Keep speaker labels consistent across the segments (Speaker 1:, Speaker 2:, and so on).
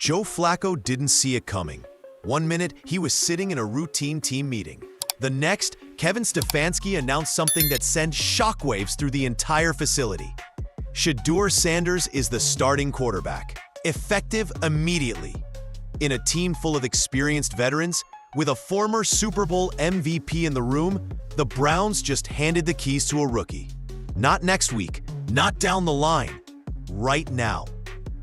Speaker 1: Joe Flacco didn't see it coming. One minute, he was sitting in a routine team meeting. The next, Kevin Stefanski announced something that sent shockwaves through the entire facility. Shedeur Sanders is the starting quarterback, effective immediately. In a team full of experienced veterans, with a former Super Bowl MVP in the room, the Browns just handed the keys to a rookie. Not next week, not down the line, right now.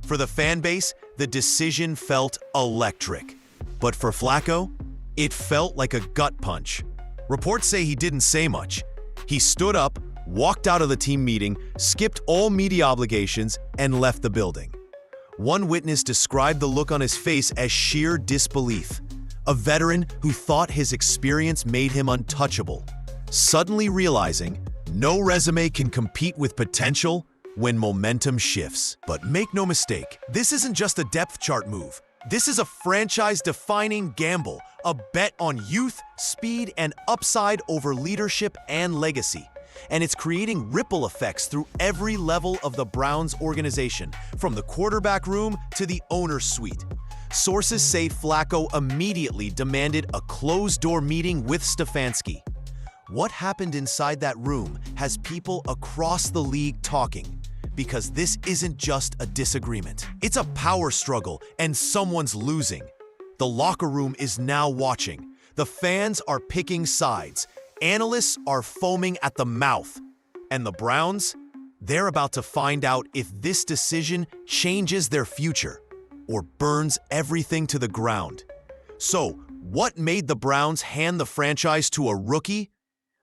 Speaker 1: For the fan base, the decision felt electric. But for Flacco, it felt like a gut punch. Reports say he didn't say much. He stood up, walked out of the team meeting, skipped all media obligations, and left the building. One witness described the look on his face as sheer disbelief. A veteran who thought his experience made him untouchable, suddenly realizing no resume can compete with potential when momentum shifts. But make no mistake, this isn't just a depth chart move. This is a franchise-defining gamble, a bet on youth, speed, and upside over leadership and legacy. And it's creating ripple effects through every level of the Browns organization, from the quarterback room to the owner's suite. Sources say Flacco immediately demanded a closed-door meeting with Stefanski. What happened inside that room has people across the league talking, because this isn't just a disagreement. It's a power struggle, and someone's losing. The locker room is now watching. The fans are picking sides. Analysts are foaming at the mouth. And the Browns? They're about to find out if this decision changes their future or burns everything to the ground. So, what made the Browns hand the franchise to a rookie?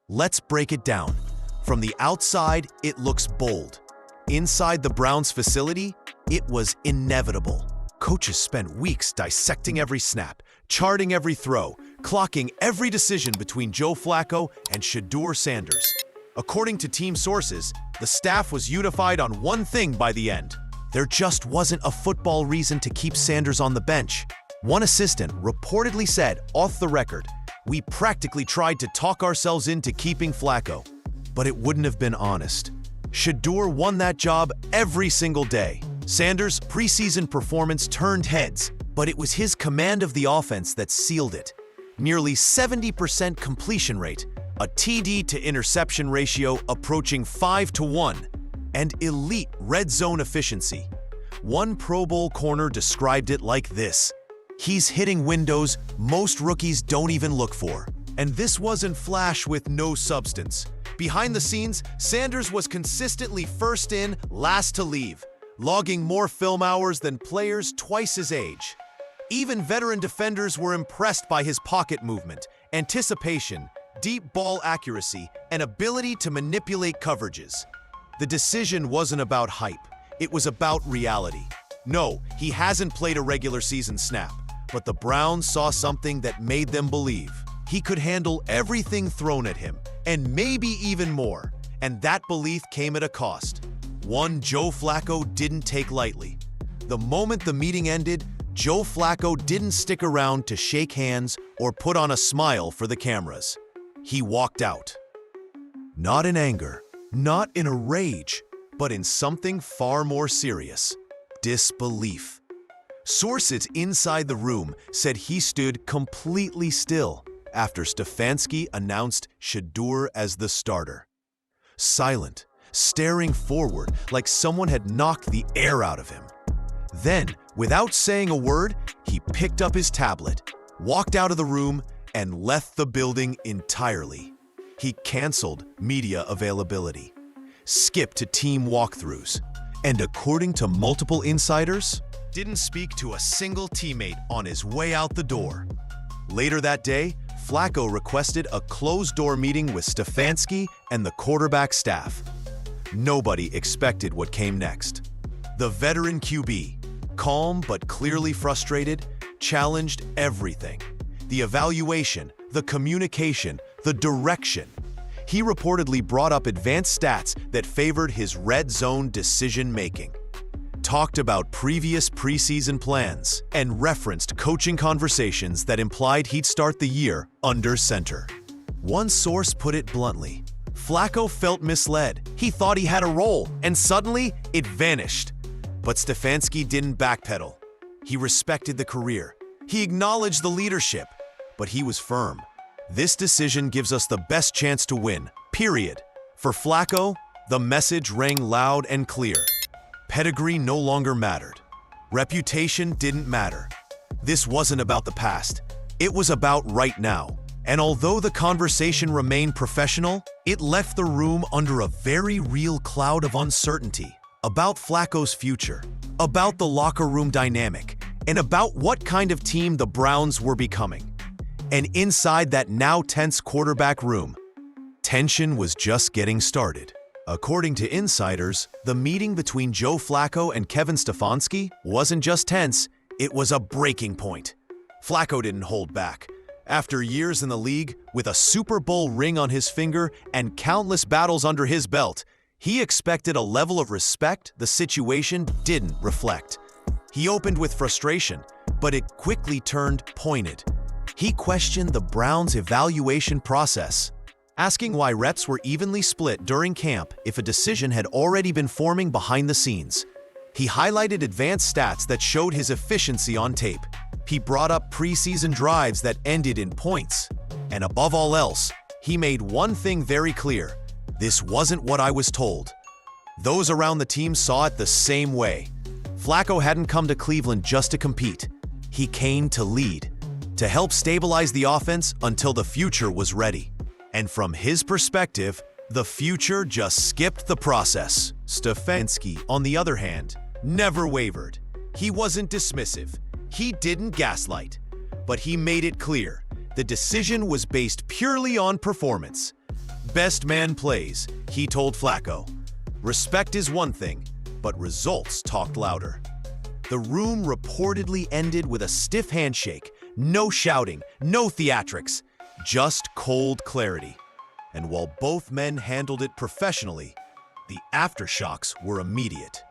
Speaker 1: Let's break it down. From the outside, it looks bold. Inside the Browns facility, it was inevitable. Coaches spent weeks dissecting every snap, charting every throw, clocking every decision between Joe Flacco and Shedeur Sanders. According to team sources, the staff was unified on one thing by the end. There just wasn't a football reason to keep Sanders on the bench. One assistant reportedly said, off the record, "We practically tried to talk ourselves into keeping Flacco." But it wouldn't have been honest. Shedeur won that job every single day. Sanders' preseason performance turned heads, but it was his command of the offense that sealed it. Nearly 70% completion rate, a TD to interception ratio approaching 5-1, and elite red zone efficiency. One Pro Bowl corner described it like this: "He's hitting windows most rookies don't even look for." And this wasn't flash with no substance. Behind the scenes, Sanders was consistently first in, last to leave, logging more film hours than players twice his age. Even veteran defenders were impressed by his pocket movement, anticipation, deep ball accuracy, and ability to manipulate coverages. The decision wasn't about hype. It was about reality. No, he hasn't played a regular season snap, but the Browns saw something that made them believe he could handle everything thrown at him, and maybe even more. And that belief came at a cost. One Joe Flacco didn't take lightly. The moment the meeting ended, Joe Flacco didn't stick around to shake hands or put on a smile for the cameras. He walked out. Not in anger, not in a rage, but in something far more serious: disbelief. Sources inside the room said he stood completely still after Stefanski announced Shedeur as the starter. Silent, staring forward like someone had knocked the air out of him. Then, without saying a word, he picked up his tablet, walked out of the room, and left the building entirely. He canceled media availability, skipped to team walkthroughs, and according to multiple insiders, didn't speak to a single teammate on his way out the door. Later that day, Flacco requested a closed-door meeting with Stefanski and the quarterback staff. Nobody expected what came next. The veteran QB, calm but clearly frustrated, challenged everything: the evaluation, the communication, the direction. He reportedly brought up advanced stats that favored his red zone decision-making, talked about previous preseason plans, and referenced coaching conversations that implied he'd start the year under center. One source put it bluntly: Flacco felt misled. He thought he had a role, and suddenly it vanished. But Stefanski didn't backpedal. He respected the career. He acknowledged the leadership, but he was firm. This decision gives us the best chance to win, period. For Flacco, the message rang loud and clear. Pedigree no longer mattered. Reputation didn't matter. This wasn't about the past. It was about right now. And although the conversation remained professional, it left the room under a very real cloud of uncertainty about Flacco's future, about the locker room dynamic, and about what kind of team the Browns were becoming. And inside that now tense quarterback room, tension was just getting started. According to insiders, the meeting between Joe Flacco and Kevin Stefanski wasn't just tense, it was a breaking point. Flacco didn't hold back. After years in the league, with a Super Bowl ring on his finger and countless battles under his belt, he expected a level of respect the situation didn't reflect. He opened with frustration, but it quickly turned pointed. He questioned the Browns' evaluation process, asking why reps were evenly split during camp if a decision had already been forming behind the scenes. He highlighted advanced stats that showed his efficiency on tape. He brought up preseason drives that ended in points. And above all else, he made one thing very clear. This wasn't what I was told. Those around the team saw it the same way. Flacco hadn't come to Cleveland just to compete. He came to lead, to help stabilize the offense until the future was ready. And from his perspective, the future just skipped the process. Stefanski, on the other hand, never wavered. He wasn't dismissive. He didn't gaslight, but he made it clear the decision was based purely on performance. Best man plays, he told Flacco. Respect is one thing, but results talked louder. The room reportedly ended with a stiff handshake, no shouting, no theatrics, just cold clarity. And while both men handled it professionally, the aftershocks were immediate.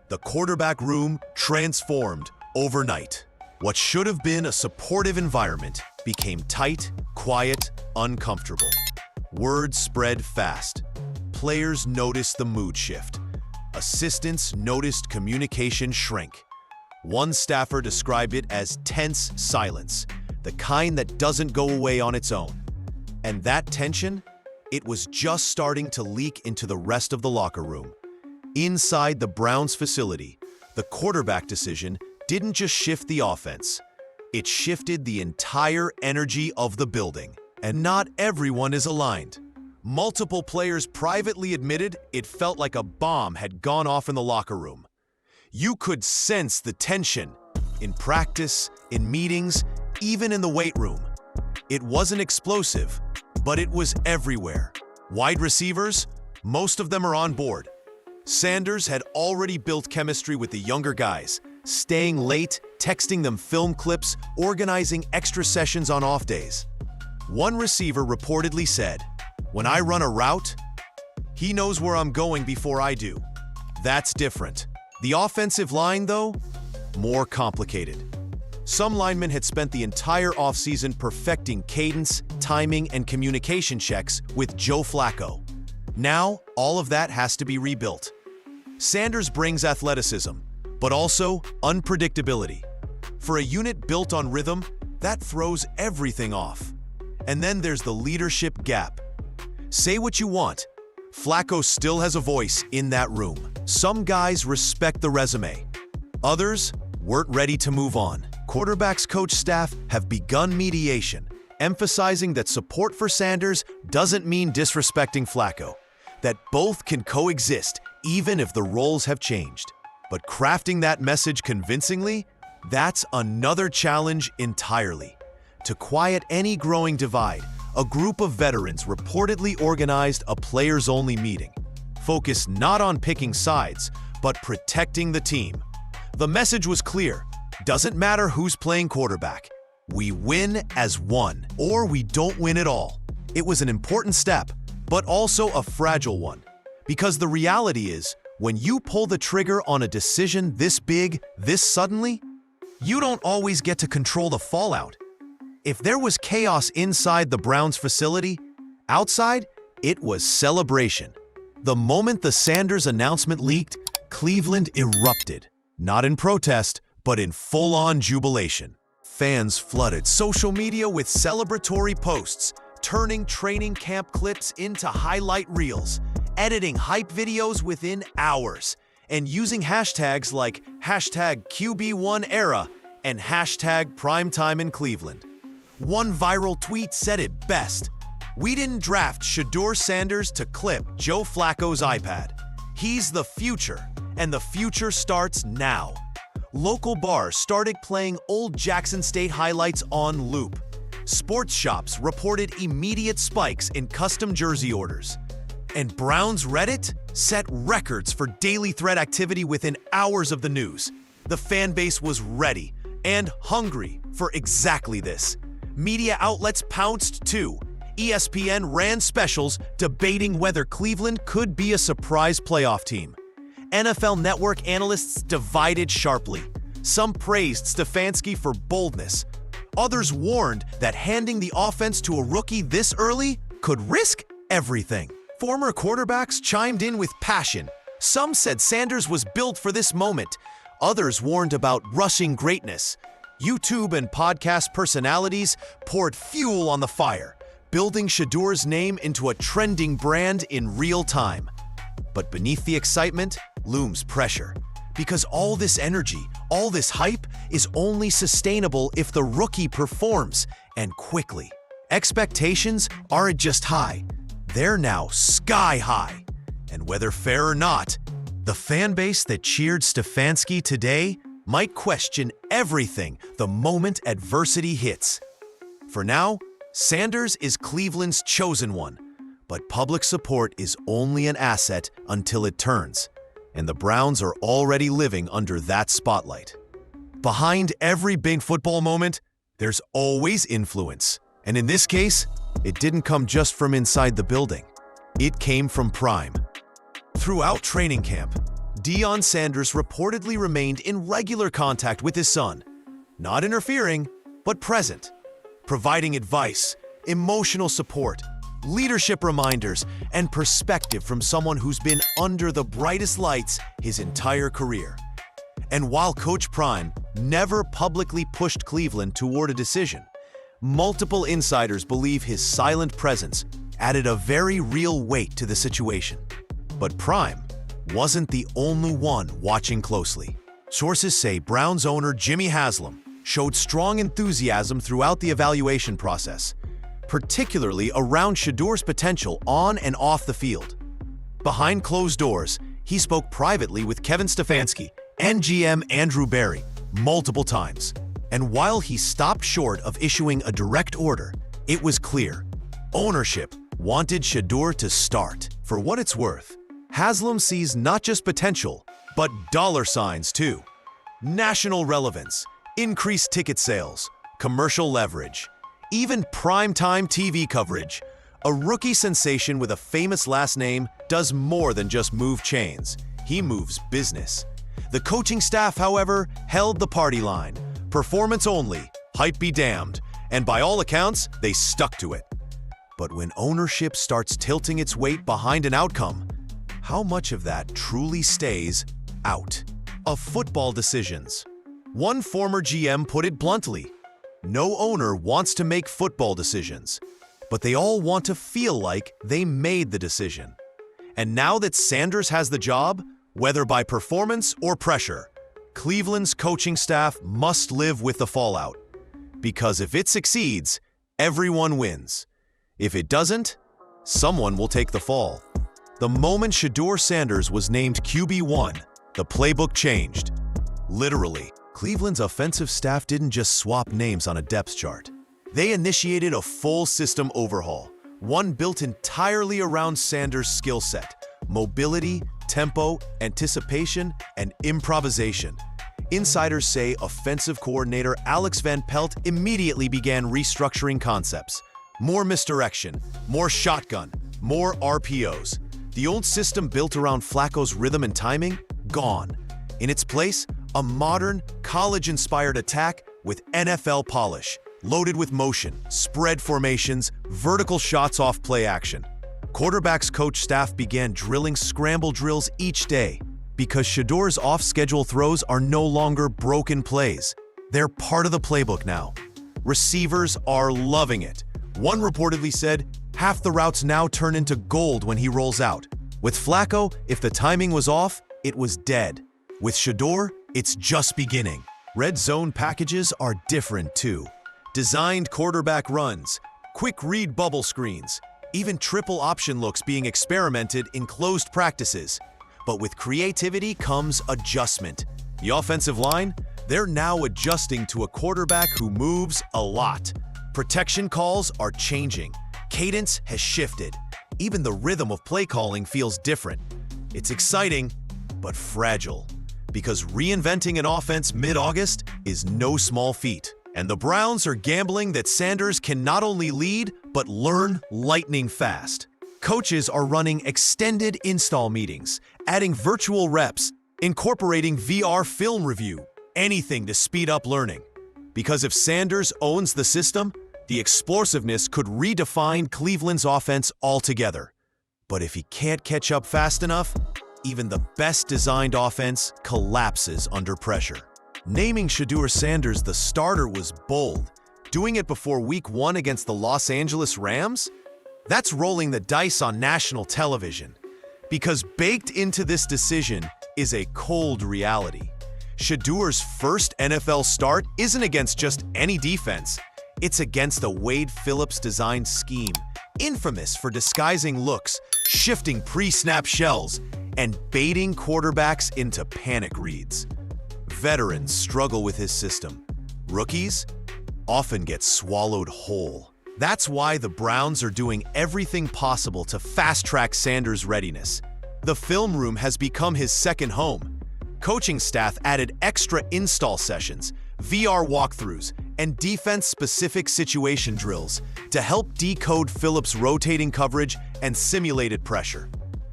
Speaker 1: The quarterback room transformed overnight. What should have been a supportive environment became tight, quiet, uncomfortable. Word spread fast. Players noticed the mood shift. Assistants noticed communication shrink. One staffer described it as tense silence, the kind that doesn't go away on its own. And that tension, it was just starting to leak into the rest of the locker room. Inside the Browns facility, the quarterback decision didn't just shift the offense. It shifted the entire energy of the building. And not everyone is aligned. Multiple players privately admitted it felt like a bomb had gone off in the locker room. You could sense the tension in practice, in meetings, even in the weight room. It wasn't explosive, but it was everywhere. Wide receivers, most of them are on board. Sanders had already built chemistry with the younger guys, staying late, texting them film clips, organizing extra sessions on off days. One receiver reportedly said, "When I run a route, he knows where I'm going before I do." That's different. The offensive line, though, more complicated. Some linemen had spent the entire offseason perfecting cadence, timing, and communication checks with Joe Flacco. Now, all of that has to be rebuilt. Sanders brings athleticism, but also unpredictability. For a unit built on rhythm, that throws everything off. And then there's the leadership gap. Say what you want, Flacco still has a voice in that room. Some guys respect the resume. Others weren't ready to move on. Quarterbacks coach staff have begun mediation, emphasizing that support for Sanders doesn't mean disrespecting Flacco, that both can coexist even if the roles have changed. But crafting that message convincingly, that's another challenge entirely. To quiet any growing divide, a group of veterans reportedly organized a players-only meeting, focused not on picking sides, but protecting the team. The message was clear. Doesn't matter who's playing quarterback. We win as one, or we don't win at all. It was an important step, but also a fragile one. Because the reality is, when you pull the trigger on a decision this big, this suddenly, you don't always get to control the fallout. If there was chaos inside the Browns facility, outside, it was celebration. The moment the Sanders announcement leaked, Cleveland erupted. Not in protest, but in full-on jubilation. Fans flooded social media with celebratory posts, turning training camp clips into highlight reels, editing hype videos within hours, and using hashtags like hashtag QB1 era and hashtag primetime in Cleveland. One viral tweet said it best: "We didn't draft Shedeur Sanders to clip Joe Flacco's iPad. He's the future, and the future starts now." Local bars started playing old Jackson State highlights on loop. Sports shops reported immediate spikes in custom jersey orders. And Browns Reddit set records for daily thread activity within hours of the news. The fan base was ready and hungry for exactly this. Media outlets pounced too. ESPN ran specials debating whether Cleveland could be a surprise playoff team. NFL Network analysts divided sharply. Some praised Stefanski for boldness. Others warned that handing the offense to a rookie this early could risk everything. Former quarterbacks chimed in with passion. Some said Sanders was built for this moment. Others warned about rushing greatness. YouTube and podcast personalities poured fuel on the fire, building Shedeur's name into a trending brand in real time. But beneath the excitement looms pressure, because all this energy, all this hype is only sustainable if the rookie performs, and quickly. Expectations aren't just high, they're now sky high. And whether fair or not, the fan base that cheered Stefanski today might question everything the moment adversity hits. For now, Sanders is Cleveland's chosen one, but public support is only an asset until it turns, and the Browns are already living under that spotlight. Behind every big football moment, there's always influence. And in this case, it didn't come just from inside the building. It came from Prime. Throughout training camp, Deion Sanders reportedly remained in regular contact with his son, not interfering, but present, providing advice, emotional support, leadership reminders, and perspective from someone who's been under the brightest lights his entire career. And while Coach Prime never publicly pushed Cleveland toward a decision, multiple insiders believe his silent presence added a very real weight to the situation. But Prime wasn't the only one watching closely. Sources say Browns owner Jimmy Haslam showed strong enthusiasm throughout the evaluation process, particularly around Shedeur's potential on and off the field. Behind closed doors, he spoke privately with Kevin Stefanski and GM Andrew Berry multiple times. And while he stopped short of issuing a direct order, it was clear ownership wanted Shedeur to start. For what it's worth, Haslam sees not just potential, but dollar signs too. National relevance, increased ticket sales, commercial leverage, even primetime TV coverage. A rookie sensation with a famous last name does more than just move chains. He moves business. The coaching staff, however, held the party line. Performance only, hype be damned, and by all accounts, they stuck to it. But when ownership starts tilting its weight behind an outcome, how much of that truly stays out of football decisions? One former GM put it bluntly: no owner wants to make football decisions, but they all want to feel like they made the decision. And now that Sanders has the job, whether by performance or pressure, Cleveland's coaching staff must live with the fallout. Because if it succeeds, everyone wins. If it doesn't, someone will take the fall. The moment Shedeur Sanders was named QB1, the playbook changed. Literally, Cleveland's offensive staff didn't just swap names on a depth chart. They initiated a full system overhaul, one built entirely around Sanders' skill set: mobility, tempo, anticipation, and improvisation. Insiders say offensive coordinator Alex Van Pelt immediately began restructuring concepts. More misdirection, more shotgun, more RPOs. The old system built around Flacco's rhythm and timing, gone. In its place, a modern, college-inspired attack with NFL polish, loaded with motion, spread formations, vertical shots off play action. Quarterbacks coach staff began drilling scramble drills each day, Because Shedeur's off-schedule throws are no longer broken plays. They're part of the playbook now. Receivers are loving it. One reportedly said, half the routes now turn into gold when he rolls out. With Flacco, if the timing was off, it was dead. With Shedeur, it's just beginning. Red zone packages are different too. Designed quarterback runs, quick read bubble screens, even triple option looks being experimented in closed practices. But with creativity comes adjustment. The offensive line, they're now adjusting to a quarterback who moves a lot. Protection calls are changing. Cadence has shifted. Even the rhythm of play calling feels different. It's exciting, but fragile. Because reinventing an offense mid-August is no small feat. And the Browns are gambling that Sanders can not only lead, but learn lightning fast. Coaches are running extended install meetings, adding virtual reps, incorporating VR film review, anything to speed up learning. Because if Sanders owns the system, the explosiveness could redefine Cleveland's offense altogether. But if he can't catch up fast enough, even the best designed offense collapses under pressure. Naming Shedeur Sanders the starter was bold. Doing it before Week 1 against the Los Angeles Rams? That's rolling the dice on national television. Because baked into this decision is a cold reality. Shedeur's first NFL start isn't against just any defense. It's against a Wade Phillips-designed scheme, infamous for disguising looks, shifting pre-snap shells, and baiting quarterbacks into panic reads. Veterans struggle with his system. Rookies often get swallowed whole. That's why the Browns are doing everything possible to fast-track Sanders' readiness. The film room has become his second home. Coaching staff added extra install sessions, VR walkthroughs, and defense-specific situation drills to help decode Phillips' rotating coverage and simulated pressure.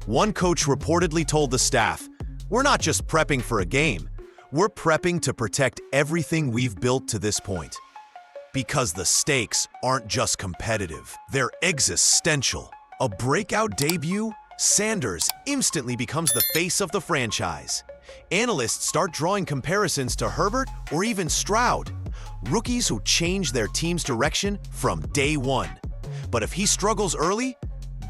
Speaker 1: One coach reportedly told the staff, "We're not just prepping for a game, we're prepping to protect everything we've built to this point." Because the stakes aren't just competitive, they're existential. A breakout debut, Sanders instantly becomes the face of the franchise. Analysts start drawing comparisons to Herbert or even Stroud, rookies who change their team's direction from day one. But if he struggles early,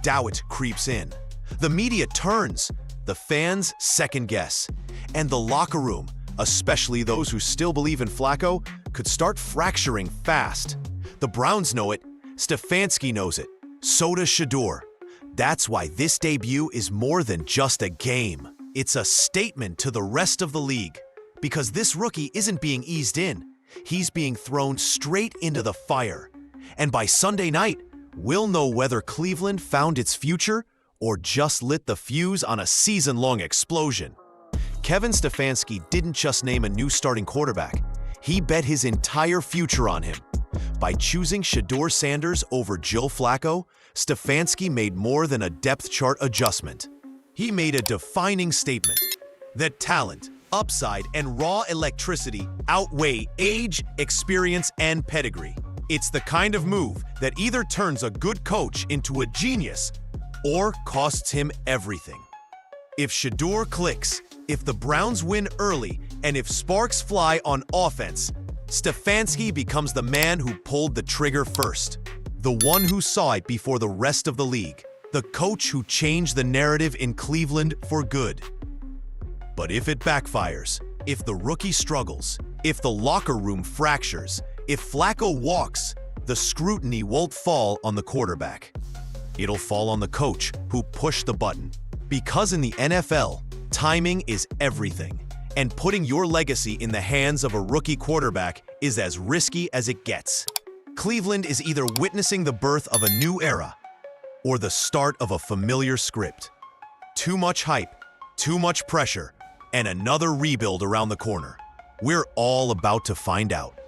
Speaker 1: doubt creeps in. The media turns, the fans second guess, and the locker room, especially those who still believe in Flacco, could start fracturing fast. The Browns know it, Stefanski knows it, so does Shedeur. That's why this debut is more than just a game. It's a statement to the rest of the league. Because this rookie isn't being eased in, he's being thrown straight into the fire. And by Sunday night, we'll know whether Cleveland found its future or just lit the fuse on a season-long explosion. Kevin Stefanski didn't just name a new starting quarterback. He bet his entire future on him. By choosing Shedeur Sanders over Joe Flacco, Stefanski made more than a depth chart adjustment. He made a defining statement that talent, upside, and raw electricity outweigh age, experience, and pedigree. It's the kind of move that either turns a good coach into a genius or costs him everything. If Shedeur clicks, if the Browns win early, and if sparks fly on offense, Stefanski becomes the man who pulled the trigger first, the one who saw it before the rest of the league, the coach who changed the narrative in Cleveland for good. But if it backfires, if the rookie struggles, if the locker room fractures, if Flacco walks, the scrutiny won't fall on the quarterback. It'll fall on the coach who pushed the button. Because in the NFL, timing is everything, and putting your legacy in the hands of a rookie quarterback is as risky as it gets. Cleveland is either witnessing the birth of a new era or the start of a familiar script. Too much hype, too much pressure, and another rebuild around the corner. We're all about to find out.